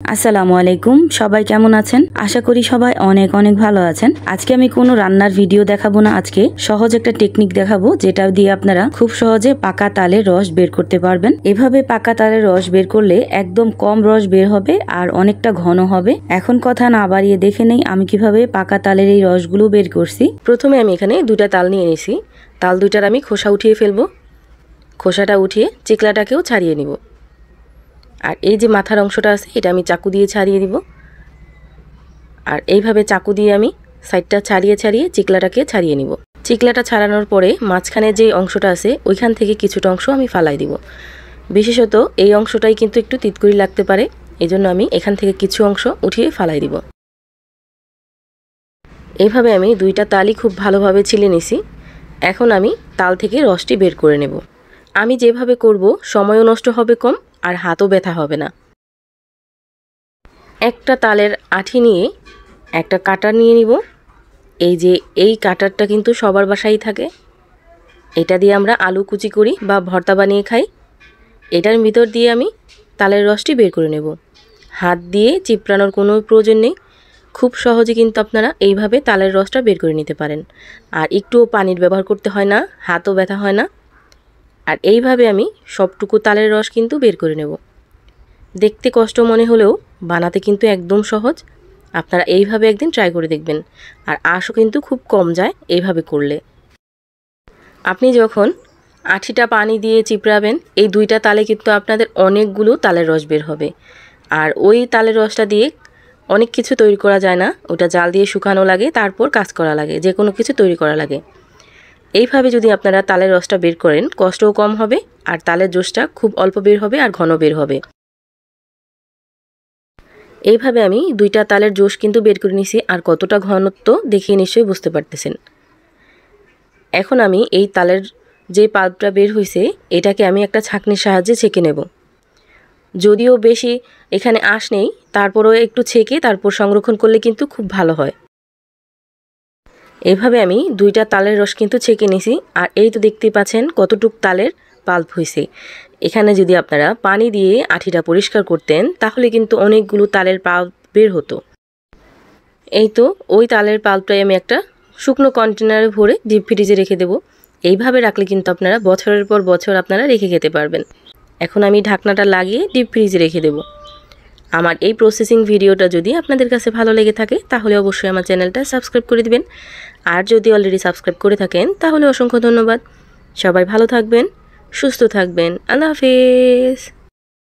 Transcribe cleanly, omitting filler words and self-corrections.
আসসালামু আলাইকুম, সবাই কেমন আছেন? আশা করি সবাই অনেক অনেক ভালো আছেন। আজকে আমি কোনো রান্নার ভিডিও দেখাবো না, আজকে সহজ একটা টেকনিক দেখাবো যেটা দিয়ে আপনারা খুব সহজে পাকা তালের রস বের করতে পারবেন। এভাবে পাকা তালের রস বের করলে একদম কম রস বের হবে আর অনেকটা ঘন হবে। এখন কথা না বাড়িয়ে দেখে নেই আমি কিভাবে পাকা তালের এই রসগুলো বের করছি। প্রথমে আমি এখানে দুটা তাল নিয়ে নিয়েছি। তাল দুইটার আমি খোসা উঠিয়ে ফেলবো। খোসাটা উঠিয়ে চিকলাটাকেও ছাড়িয়ে নিব। আর এই যে মাথার অংশটা আছে এটা আমি চাকু দিয়ে ছাড়িয়ে দিব। আর এইভাবে চাকু দিয়ে আমি সাইডটা ছাড়িয়ে ছাড়িয়ে চিকলাটাকে ছাড়িয়ে নিব। চিকলাটা ছাড়ানোর পরে মাঝখানে যে অংশটা আছে ওইখান থেকে কিছুটা অংশ আমি ফালাই দিব। বিশেষত এই অংশটাই কিন্তু একটু তিতকুরি লাগতে পারে, এজন্য আমি এখান থেকে কিছু অংশ উঠিয়ে ফালাই দিব। এইভাবে আমি দুইটা তালই খুব ভালোভাবে ছিলে নিছি। এখন আমি তাল থেকে রসটি বের করে নেব। আমি যেভাবে করব সময়ও নষ্ট হবে কম আর হাতও ব্যথা হবে না। একটা তালের আঠি নিয়ে একটা কাটার নিয়ে নিব। এই যে এই কাটারটা কিন্তু সবার বাসায় থাকে। এটা দিয়ে আমরা আলু কুচি করি বা ভর্তা বানিয়ে খাই। এটার ভিতর দিয়ে আমি তালের রসটি বের করে নেব। হাত দিয়ে চিপড়ানোর কোনো প্রয়োজন নেই, খুব সহজে কিন্তু আপনারা এইভাবে তালের রসটা বের করে নিতে পারেন। আর একটুও পানির ব্যবহার করতে হয় না, হাতও ব্যথা হয় না। আর এইভাবে আমি সবটুকু তালের রস কিন্তু বের করে নেব। দেখতে কষ্ট মনে হলেও বানাতে কিন্তু একদম সহজ। আপনারা এইভাবে একদিন ট্রাই করে দেখবেন। আর আঁশও কিন্তু খুব কম যায় এইভাবে করলে। আপনি যখন আঠিটা পানি দিয়ে চিপড়াবেন এই দুইটা তালে কিন্তু আপনাদের অনেকগুলো তালের রস বের হবে। আর ওই তালের রসটা দিয়ে অনেক কিছু তৈরি করা যায় না, ওটা জাল দিয়ে শুকানো লাগে, তারপর কাজ করা লাগে, যে কোনো কিছু তৈরি করা লাগে। এইভাবে যদি আপনারা তালের রসটা বের করেন কষ্টও কম হবে আর তালের জুসটা খুব অল্প বের হবে আর ঘন বের হবে। এইভাবে আমি দুইটা তালের জুস কিন্তু বের করে নিছি। আর কতটা ঘনত্ব দেখিয়ে নিশ্চয়ই বুঝতে পারতেছেন। এখন আমি এই তালের যে পাল্পটা বের হয়েছে এটাকে আমি একটা ছাঁকনির সাহায্যে ছেঁকে নেব। যদিও বেশি এখানে আঁশ নেই, তারপরও একটু ছেঁকে তারপর সংরক্ষণ করলে কিন্তু খুব ভালো হয়। এইভাবে আমি দুইটা তালের রস কিন্তু ছেঁকে নিছি। আর এই তো দেখতেই পাচ্ছেন কতটুক তালের পাল্প হয়েছে। এখানে যদি আপনারা পানি দিয়ে আঠিটা পরিষ্কার করতেন তাহলে কিন্তু অনেকগুলো তালের পাল্প বের হতো। এই তো ওই তালের পাল্পটাই আমি একটা শুকনো কন্টেনারে ভরে ডিপ ফ্রিজে রেখে দেব। এইভাবে রাখলে কিন্তু আপনারা বছরের পর বছর আপনারা রেখে খেতে পারবেন। এখন আমি ঢাকনাটা লাগিয়ে ডিপ ফ্রিজে রেখে দেব। আমার এই প্রসেসিং ভিডিওটা যদি আপনাদের কাছে ভালো লেগে থাকে তাহলে অবশ্যই আমার চ্যানেলটা সাবস্ক্রাইব করে দিবেন। আর যদি অলরেডি সাবস্ক্রাইব করে থাকেন তাহলে অসংখ্য ধন্যবাদ। সবাই ভালো থাকবেন, সুস্থ থাকবেন। আল্লাহ হাফেজ।